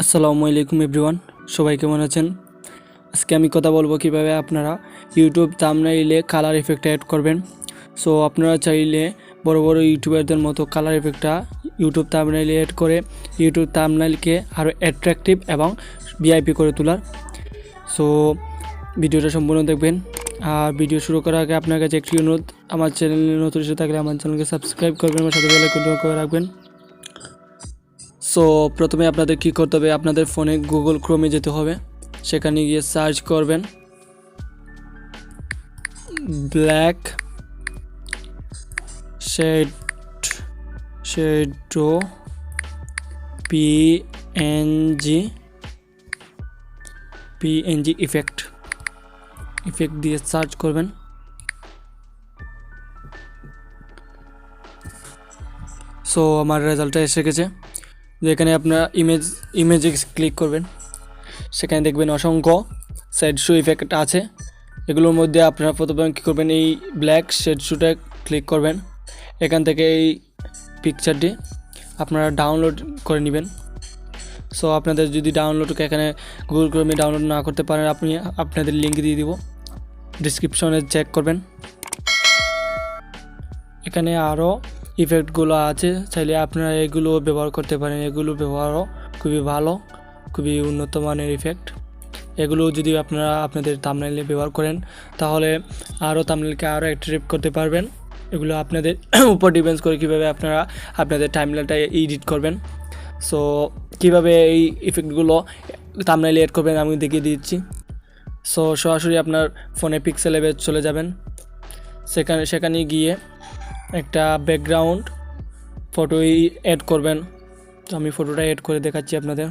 আসসালামুআলাইকুম everyone, সবাই কেমন আছেন? আজকে আমি কথা বলবো কিভাবে আপনারা ইউটিউব থাম্বনেইলে কালার ইফেক্ট অ্যাড করবেন। সো আপনারা চাইলে বড় বড় ইউটিউবারদের মতো কালার ইফেক্টটা ইউটিউব থাম্বনেইলে অ্যাড করে ইউটিউব থাম্বনেইলকে আরও অ্যাট্রাকটিভ এবং ভিআইপি করে তোলার। সো ভিডিওটা সম্পূর্ণ দেখবেন। আর ভিডিও শুরু করার আগে আপনার কাছে একটি অনুরোধ, আমার চ্যানেলে নতুন এসে থাকলে আমার চ্যানেলকে সাবস্ক্রাইব করবেন, আমার সাথে বেল আইকনটি করে রাখবেন। সো প্রথমে আপনাদের কী করতে হবে, আপনাদের ফোনে গুগল ক্রোমে যেতে হবে। সেখানে গিয়ে সার্চ করবেন ব্ল্যাক শ্যাডো পিএনজি ইফেক্ট দিয়ে সার্চ করবেন। সো আমার রেজাল্টটা এসে গেছে। যেখানে আপনারা ইমেজে ক্লিক করবেন, সেখানে দেখবেন অসংখ্য শ্যাডশো ইফেক্ট আছে। এগুলোর মধ্যে আপনারা প্রথমে কী করবেন, এই ব্ল্যাক শ্যাডশোটা ক্লিক করবেন। এখান থেকে এই পিকচারটি আপনারা ডাউনলোড করে নেবেন। সো আপনাদের যদি ডাউনলোডকে এখানে গুগল ক্রোমে ডাউনলোড না করতে পারেন, আপনি আপনাদের লিঙ্ক দিয়ে দিব, ডিসক্রিপশনে চেক করবেন। এখানে আরও ইফেক্টগুলো আছে, চাইলে আপনারা এগুলো ব্যবহার করতে পারেন। এগুলো ব্যবহারও খুবই ভালো, খুবই উন্নত মানের ইফেক্ট। এগুলো যদি আপনারা আপনাদের থাম্বনেইলে ব্যবহার করেন, তাহলে আরও থাম্বনেইলকে আরও অ্যাট্রাক্টিভ করতে পারবেন। এগুলো আপনাদের উপর ডিপেন্ডস করে কীভাবে আপনারা আপনাদের থাম্বনেইলটা এডিট করবেন। সো কীভাবে এই ইফেক্টগুলো থাম্বনেইলে অ্যাড করবেন আমি দেখিয়ে দিচ্ছি। সো সরাসরি আপনার ফোনে পিক্সেলে চলে যাবেন। সেখানে গিয়ে একটা ব্যাকগ্রাউন্ড ফটোই অ্যাড করবেন। তো আমি ফটোটা অ্যাড করে দেখাচ্ছি আপনাদের।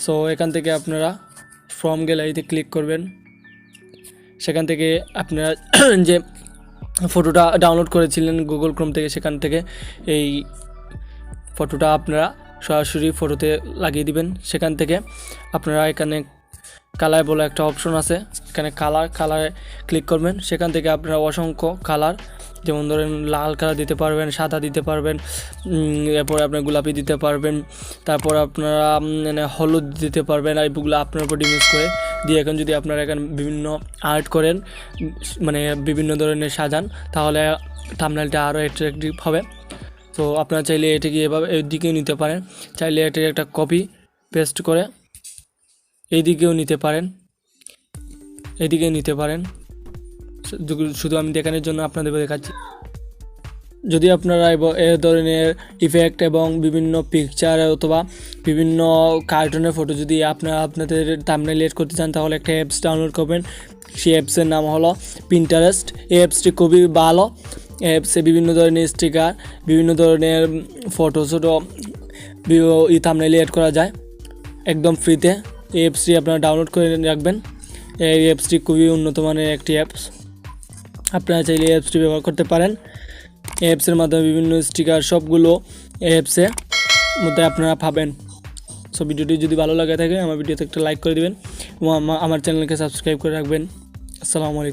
সো এখান থেকে আপনারা ফ্রম গ্যালারিতে ক্লিক করবেন। সেখান থেকে আপনারা যে ফটোটা ডাউনলোড করেছিলেন গুগল ক্রোম থেকে, সেখান থেকে এই ফটোটা আপনারা সরাসরি ফটোতে লাগিয়ে দিবেন। সেখান থেকে আপনারা এখানে কালার বলে একটা অপশন আছে, এখানে কালারে ক্লিক করবেন। সেখান থেকে আপনারা অসংখ্য কালার, যেমন ধরেন লাল কালার দিতে পারবেন, সাদা দিতে পারবেন, এরপরে আপনার গোলাপি দিতে পারবেন, তারপর আপনারা মানে হলুদ দিতে পারবেন। আর এইগুলো আপনার উপর ডিপেন্ড করে দিয়ে এখন যদি আপনারা এখানে বিভিন্ন আর্ট করেন, মানে বিভিন্ন ধরনের সাজান, তাহলে থাম্বনেইলটা আরও অ্যাট্রাকটিভ হবে। তো আপনারা চাইলে এটাকে এভাবে এদিকেও নিতে পারেন, চাইলে এটাকে একটা কপি পেস্ট করে এইদিকেও নিতে পারেন, এদিকেও নিতে পারেন। শুধু আমি দেখানোর জন্য আপনাদের দেখাচ্ছি। যদি আপনারা এ ধরনের ইফেক্ট এবং বিভিন্ন পিকচার অথবা বিভিন্ন কার্টুনের ফটো যদি আপনাদের থাম্বনেইলে এড করতে চান, তাহলে একটা অ্যাপস ডাউনলোড করবেন। সেই অ্যাপসের নাম হলো পিন্টারেস্ট। এই অ্যাপসটি খুবই ভালো। অ্যাপসে বিভিন্ন ধরনের স্টিকার, বিভিন্ন ধরনের ফটো থাম্বনেইলে এড করা যায় একদম ফ্রিতে। এই অ্যাপসটি আপনারা ডাউনলোড করে রাখবেন। এই অ্যাপসটি খুবই উন্নত মানের একটি অ্যাপস, আপনারা চাইলে এই অ্যাপসটি ব্যবহার করতে পারেন। এই অ্যাপসের মাধ্যমে বিভিন্ন স্টিকার সবগুলো অ্যাপসের মধ্যে আপনারা পাবেন। সো ভিডিওটি যদি ভালো লাগে থাকে আমার ভিডিওতে একটা লাইক করে দেবেন এবং আমার চ্যানেলকে সাবস্ক্রাইব করে রাখবেন। আসসালামু আলাইকুম।